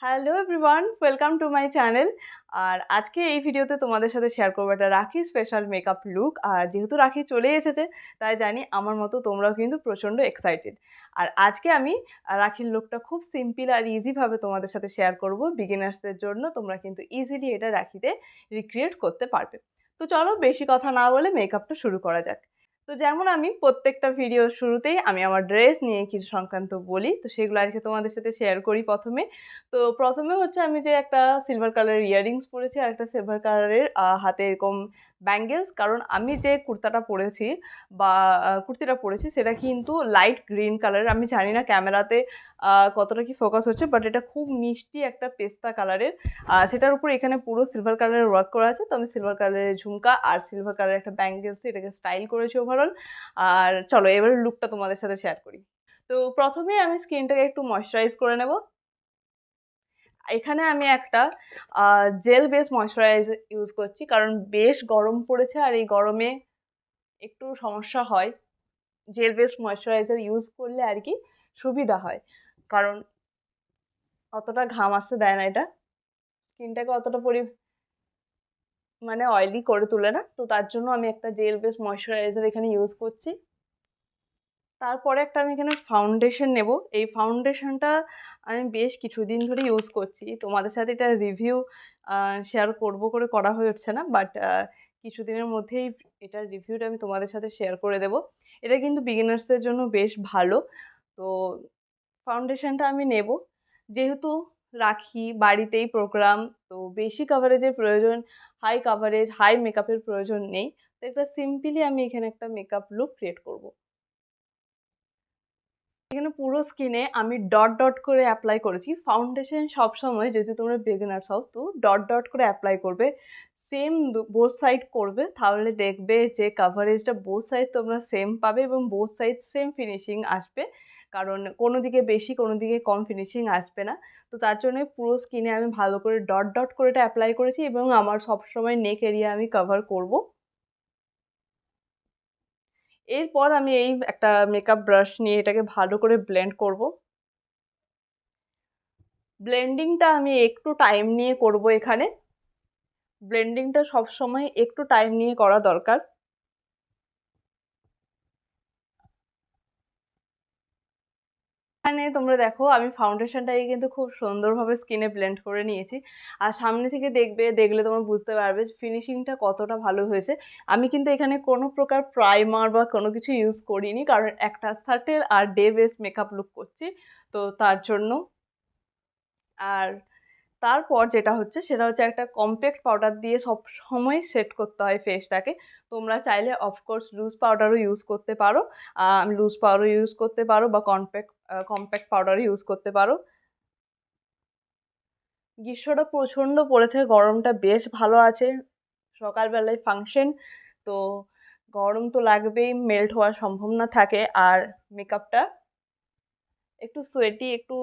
Hello everyone, welcome to my channel. আর আজকে এই ভিডিওতে তোমাদের সাথে শেয়ার করবো একটা রাখি স্পেশাল মেকআপ লুক। আর যেহেতু রাখি চলে এসেছে, তাই জানি আমার মতো তোমরাও কিন্তু প্রচণ্ড এক্সাইটেড। আর আজকে আমি রাখির লুকটা খুব সিম্পল আর ইজিভাবে তোমাদের সাথে শেয়ার করব। বিগিনার্সদের জন্য তোমরা কিন্তু ইজিলি এটা রাখিতে রিক্রিয়েট করতে পারবে। তো চলো বেশি কথা না বলে মেকআপটা শুরু করা যাক। তো যেমন আমি প্রত্যেকটা ভিডিওর শুরুতেই আমি আমার ড্রেস নিয়ে কিছু সংক্রান্ত বলি, তো সেগুলো আজকে তোমাদের সাথে শেয়ার করি প্রথমে। তো প্রথমে হচ্ছে আমি যে একটা সিলভার কালারের ইয়াররিংস পরেছি আর একটা সিলভার কালারের হাতে এরকম ব্যাঙ্গেলস। কারণ আমি যে কুর্তাটা পরেছি বা কুর্তিটা পরেছি সেটা কিন্তু লাইট গ্রিন কালারের। আমি জানি না ক্যামেরাতে কতটা কি ফোকাস হচ্ছে, বাট এটা খুব মিষ্টি একটা পেস্তা কালারের। সেটার উপর এখানে পুরো সিলভার কালারের ওয়ার্ক করা আছে। তো আমি সিলভার কালারের ঝুমকা আর সিলভার কালারের একটা ব্যাঙ্গেলস এটাকে স্টাইল করেছি ওভারঅল। আর চলো এবার লুকটা তোমাদের সাথে শেয়ার করি। তো প্রথমেই আমি স্কিনটাকে একটু ময়শ্চারাইজ করে নেব। এখানে আমি একটা জেল বেস ময়শ্চারাইজার ইউজ করছি, কারণ বেশ গরম পড়েছে আর এই গরমে একটু সমস্যা হয়। জেল বেস ময়শ্চারাইজার ইউজ করলে আর কি সুবিধা হয়, কারণ অতটা ঘাম আসতে দেয় না এটা, স্কিনটাকে অতটা মানে অয়েলি করে তোলে না। তো তার জন্য আমি একটা জেল বেস ময়শ্চারাইজার এখানে ইউজ করছি। তারপরে একটা আমি এখানে ফাউন্ডেশন নেব। এই ফাউন্ডেশনটা আমি বেশ কিছুদিন ধরে ইউজ করছি। তোমাদের সাথে এটা রিভিউ শেয়ার করব করে করা হয়ে উঠছে না, বাট কিছুদিনের মধ্যেই এটার রিভিউটা আমি তোমাদের সাথে শেয়ার করে দেব। এটা কিন্তু বিগিনার্সদের জন্য বেশ ভালো। তো ফাউন্ডেশনটা আমি নেব, যেহেতু রাখি বাড়িতেই প্রোগ্রাম, তো বেশি কাভারেজের প্রয়োজন, হাই কাভারেজ হাই মেকআপের প্রয়োজন নেই। তো একটা সিম্পলি আমি এখানে একটা মেকআপ লুক ক্রিয়েট করব। এখানে পুরো স্কিনে আমি ডট ডট করে অ্যাপ্লাই করেছি। ফাউন্ডেশন সবসময় যদি তোমরা বিগিনার্স হও তো ডট ডট করে অ্যাপ্লাই করবে, সেম বোথ সাইড করবে, তাহলে দেখবে যে কাভারেজটা বোথ সাইড তোমরা সেম পাবে এবং বোথ সাইড সেম ফিনিশিং আসবে। কারণ কোনো দিকে বেশি কোনো দিকে কম ফিনিশিং আসবে না। তো তার জন্য পুরো স্কিনে আমি ভালো করে ডট ডট করে এটা অ্যাপ্লাই করেছি এবং আমার সবসময় নেক এরিয়া আমি কভার করব। এরপর আমি এই একটা মেকআপ ব্রাশ নিয়ে এটাকে ভালো করে ব্লেন্ড করব। ব্লেন্ডিংটা আমি একটু টাইম নিয়ে করব এখানে। ব্লেন্ডিংটা সবসময় একটু টাইম নিয়ে করা দরকার। এখানে তোমরা দেখো আমি ফাউন্ডেশনটাকে কিন্তু খুব সুন্দরভাবে স্কিনে ব্লেন্ড করে নিয়েছি। আর সামনে থেকে দেখলে তোমরা বুঝতে পারবে ফিনিশিংটা কতটা ভালো হয়েছে। আমি কিন্তু এখানে কোনো প্রকার প্রাইমার বা কোনো কিছু ইউজ করিনি, কারণ একটা সাটেল আর ডে বেস মেকআপ লুক করছি, তো তার জন্য। আর তারপর যেটা হচ্ছে সেটা হচ্ছে একটা কম্প্যাক্ট পাউডার দিয়ে সব সময় সেট করতে হয় ফেসটাকে। তোমরা চাইলে অফকোর্স লুজ পাউডারও ইউজ করতে পারো, লুজ পাউডার ইউজ করতে পারো বা কম্প্যাক্ট পাউডারও ইউজ করতে পারো। গ্রীষ্মটা প্রচণ্ড পড়েছে, গরমটা বেশ ভালো আছে। সকালবেলায় ফাংশন, তো গরম তো লাগবেই, মেল্ট হওয়ার সম্ভাবনা থাকে। আর মেকআপটা একটু সোয়েটি একটু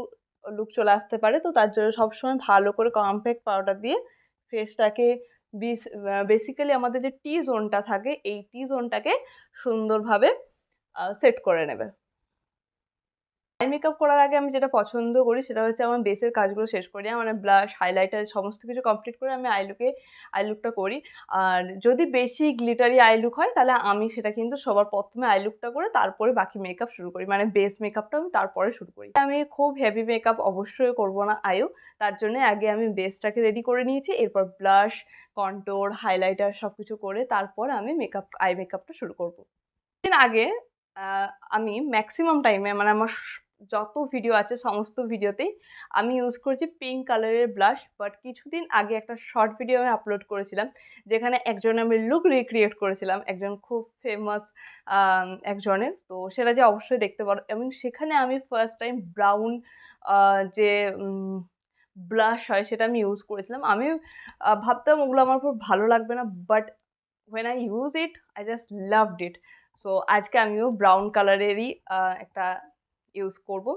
লুক চলে আসতে পারে, তো তার জন্য সবসময় ভালো করে কম্প্যাক্ট পাউডার দিয়ে ফেসটাকে বেসিক্যালি আমাদের যে টি জোনটা থাকে এই টি জোনটাকে সুন্দরভাবে সেট করে নেবে। আই মেকআপ করার আগে আমি যেটা পছন্দ করি সেটা হচ্ছে আমার বেসের কাজগুলো শেষ করে মানে ব্লাশ হাইলাইটার সমস্ত কিছু কমপ্লিট করে আমি আই লুকটা করি। আর যদি বেশি গ্লিটারি আই লুক হয় তাহলে আমি সেটা কিন্তু সবার প্রথমে আই লুকটা করে তারপরে বাকি মেকআপ শুরু করি, মানে বেস মেকআপটা আমি তারপরে শুরু করি। আমি খুব হেভি মেকআপ অবশ্যই করব না আয়ু, তার জন্য আগে আমি বেসটাকে রেডি করে নিয়েছি, এরপর ব্লাশ কন্ট্যুর হাইলাইটার সব কিছু করে তারপর আমি আই মেকআপটা শুরু করব। দিন আগে আহ, আমি ম্যাক্সিমাম টাইমে মানে আমার যত ভিডিও আছে সমস্ত ভিডিওতেই আমি ইউজ করেছি পিঙ্ক কালারের ব্লাশ। বাট কিছুদিন আগে একটা শর্ট ভিডিও আমি আপলোড করেছিলাম, যেখানে একজন আমি লুক রিক্রিয়েট করেছিলাম একজন খুব ফেমাস একজনের, তো সেটা যে অবশ্যই দেখতে পারো। এবং সেখানে আমি ফার্স্ট টাইম ব্রাউন যে ব্লাশ হয় সেটা আমি ইউজ করেছিলাম। আমি ভাবতাম ওগুলো আমার খুব ভালো লাগবে না, but when I use it I just loved it. So আজকে আমিও ব্রাউন কালারেরই একটা ইউজ করব।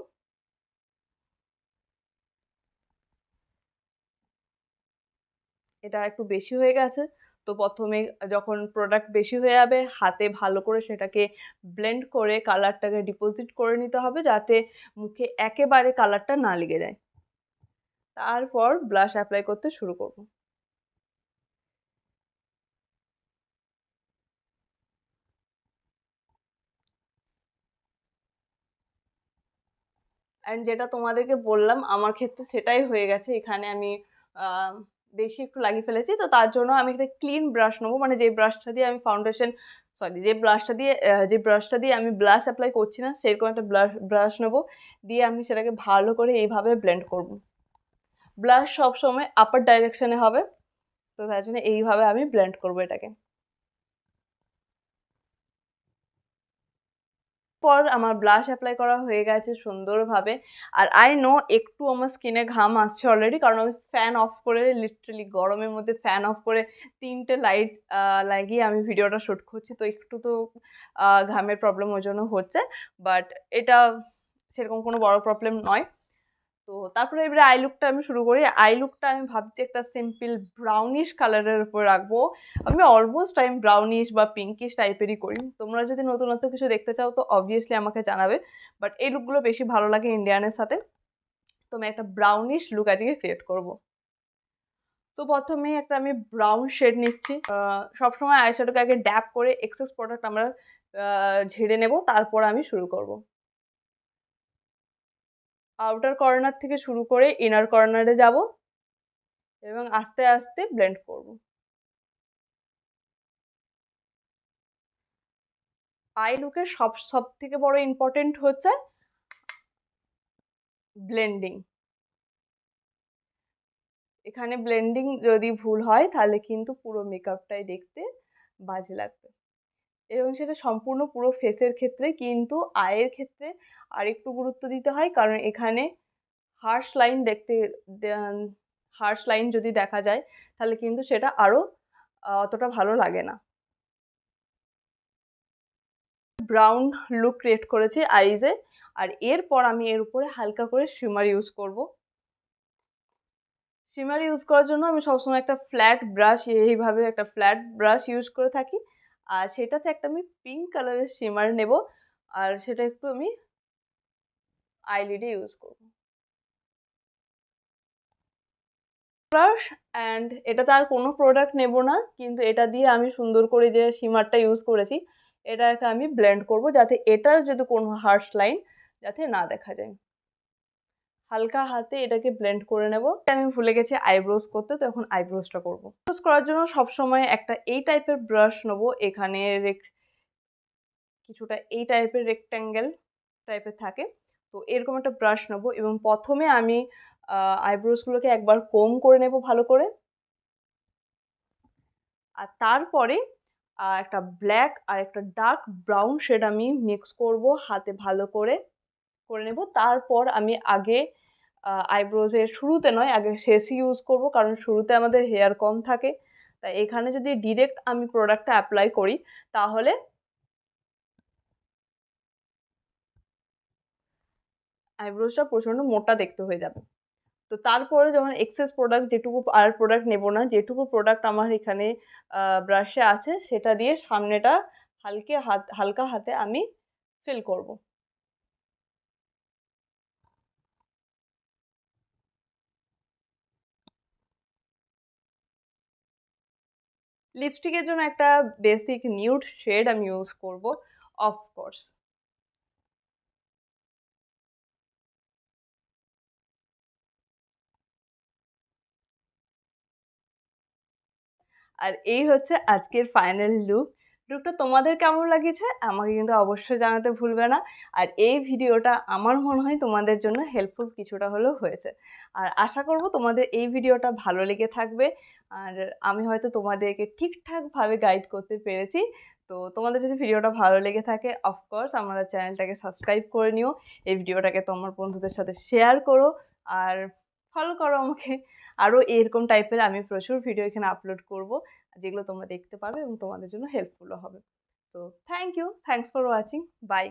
এটা একটু বেশি হয়ে গেছে, তো প্রথমে যখন প্রোডাক্ট বেশি হয়ে যাবে হাতে ভালো করে সেটাকে ব্লেন্ড করে কালারটাকে ডিপোজিট করে নিতে হবে, যাতে মুখে একেবারে কালারটা না লেগে যায়। তারপর ব্লাশ অ্যাপ্লাই করতে শুরু করব। অ্যান্ড যেটা তোমাদেরকে বললাম আমার ক্ষেত্রে সেটাই হয়ে গেছে। এখানে আমি বেশি একটু লাগিয়ে ফেলেছি, তো তার জন্য আমি একটা ক্লিন ব্রাশ নেবো, মানে যে ব্রাশটা দিয়ে আমি ফাউন্ডেশন, সরি, যে ব্রাশটা দিয়ে আমি ব্লাশ অ্যাপ্লাই করছি না সেরকম একটা ব্রাশ নেবো, দিয়ে আমি সেটাকে ভালো করে এইভাবে ব্লেন্ড করব। ব্লাশ সবসময় আপার ডাইরেকশনে হবে, তো তার জন্য এইভাবে আমি ব্লেন্ড করবো এটাকে। পর আমার ব্লাশ অ্যাপ্লাই করা হয়ে গেছে সুন্দরভাবে। আর আই নো একটু আমার স্কিনে ঘাম আসছে অলরেডি, কারণ আমি ফ্যান অফ করে, লিটারালি গরমের মধ্যে ফ্যান অফ করে 3টে লাইট লাগিয়ে আমি ভিডিওটা শ্যুট করছি, তো একটু তো ঘামের প্রবলেম ওই জন্য হচ্ছে। বাট এটা সেরকম কোনো বড় প্রবলেম নয়। তো তারপরে এবারে আই লুকটা আমি শুরু করি। আই লুকটা আমি ভাবছি একটা সিম্পল ব্রাউনিশ কালারের উপর রাখবো। আমি অলমোস্ট টাইম ব্রাউনিশ বা পিঙ্কিশ টাইপেরই করি। তোমরা যদি নতুনত্ব কিছু দেখতে চাও তো অবভিয়াসলি আমাকে জানাবে, বাট এই লুকগুলো বেশি ভালো লাগে ইন্ডিয়ানের সাথে। তো আমি একটা ব্রাউনিশ লুক আজকে ক্রিয়েট করব। তো প্রথমেই একটা আমি ব্রাউন শেড নিচ্ছি। সবসময় আইশ্যাডোকে আগে ড্যাপ করে এক্সেস প্রোডাক্ট আমরা ঝেড়ে নেব, তারপর আমি শুরু করব। আউটার কর্নার থেকে শুরু করে ইনার কর্নারে যাব এবং আস্তে আস্তে ব্লেন্ড করব। আই লুকের সব থেকে বড় ইম্পর্টেন্ট হচ্ছে ব্লেন্ডিং। এখানে ব্লেন্ডিং যদি ভুল হয় তাহলে কিন্তু পুরো মেকআপটাই দেখতে বাজে লাগবে, এবং সেটা সম্পূর্ণ পুরো ফেসের ক্ষেত্রে, কিন্তু আয়ের ক্ষেত্রে আর একটু গুরুত্ব দিতে হয়, কারণ এখানে হার্শ লাইন হার্শ লাইন যদি দেখা যায় তাহলে কিন্তু সেটা আরো অতটা ভালো লাগে না। ব্রাউন লুক ক্রিয়েট করেছি আইজে, আর এরপর আমি এর উপরে হালকা করে শিমার ইউজ করব। শিমার ইউজ করার জন্য আমি সবসময় একটা ফ্ল্যাট ব্রাশ, এইভাবে একটা ফ্ল্যাট ব্রাশ ইউজ করে থাকি, আর সেটাতে একটা আমি পিঙ্ক কালারের শিমার নেব, আর সেটা একটু আমি আইলিডে ইউজ করব। ব্রাশ অ্যান্ড এটাতে আর কোনো প্রোডাক্ট নেব না, কিন্তু এটা দিয়ে আমি সুন্দর করে যে শিমারটা ইউজ করেছি এটাকে আমি ব্লেন্ড করব, যাতে এটার যদি কোনো হার্শ লাইন যাতে না দেখা যায়। হালকা হাতে এটাকে ব্লেন্ড করে নেব। আমি ভুলে গেছি আইব্রোজ করতে, তো এখন আইব্রোজটা করব। আইব্রোজ করার জন্য সবসময় একটা এই টাইপের ব্রাশ নেবো, এখানে কিছুটা এই টাইপের রেক্ট্যাঙ্গেল টাইপের থাকে, তো এরকম একটা ব্রাশ নেবো এবং প্রথমে আমি আইব্রোজগুলোকে একবার কোম করে নেব ভালো করে, আর তারপরে একটা ব্ল্যাক আর একটা ডার্ক ব্রাউন শেড আমি মিক্স করব হাতে ভালো করে করে নেব। তারপর আমি আগে আইব্রোজের শুরুতে নয়, আগে শেষে ইউজ করব, কারণ শুরুতে আমাদের হেয়ার কম থাকে, তাই এখানে যদি ডিরেক্ট আমি প্রোডাক্টটা অ্যাপ্লাই করি তাহলে আইব্রোজটা প্রচণ্ড মোটা দেখতে হয়ে যাবে। তো তারপরে যখন এক্সেস প্রোডাক্ট, যেটুকু আর প্রোডাক্ট নেব না, যেটুকু প্রোডাক্ট আমার এখানে ব্রাশে আছে সেটা দিয়ে সামনেটা হালকা হাতে আমি ফিল করব। লিপস্টিকের জন্য একটা বেসিক নিউড শেড আমি ইউজ করব, অফকোর্স। আর এই হচ্ছে আজকের ফাইনাল লুক। লুকটা তোমাদের কেমন লাগিয়েছে আমাকে কিন্তু অবশ্যই জানাতে ভুলবে না। আর এই ভিডিওটা আমার মনে হয় তোমাদের জন্য হেল্পফুল কিছুটা হলেও হয়েছে, আর আশা করব তোমাদের এই ভিডিওটা ভালো লেগে থাকবে, আর আমি হয়তো তোমাদেরকে ঠিকঠাকভাবে গাইড করতে পেরেছি। তো তোমাদের যদি ভিডিওটা ভালো লেগে থাকে অফকোর্স আমার চ্যানেলটাকে সাবস্ক্রাইব করে নিও, এই ভিডিওটাকে তোমার বন্ধুদের সাথে শেয়ার করো, আর ফলো করো আমাকে। আরও এরকম টাইপের আমি প্রচুর ভিডিও এখানে আপলোড করব, যেগুলো তোমরা দেখতে পাবে এবং তোমাদের জন্য হেল্পফুলও হবে। তো thank you, thanks for watching, by.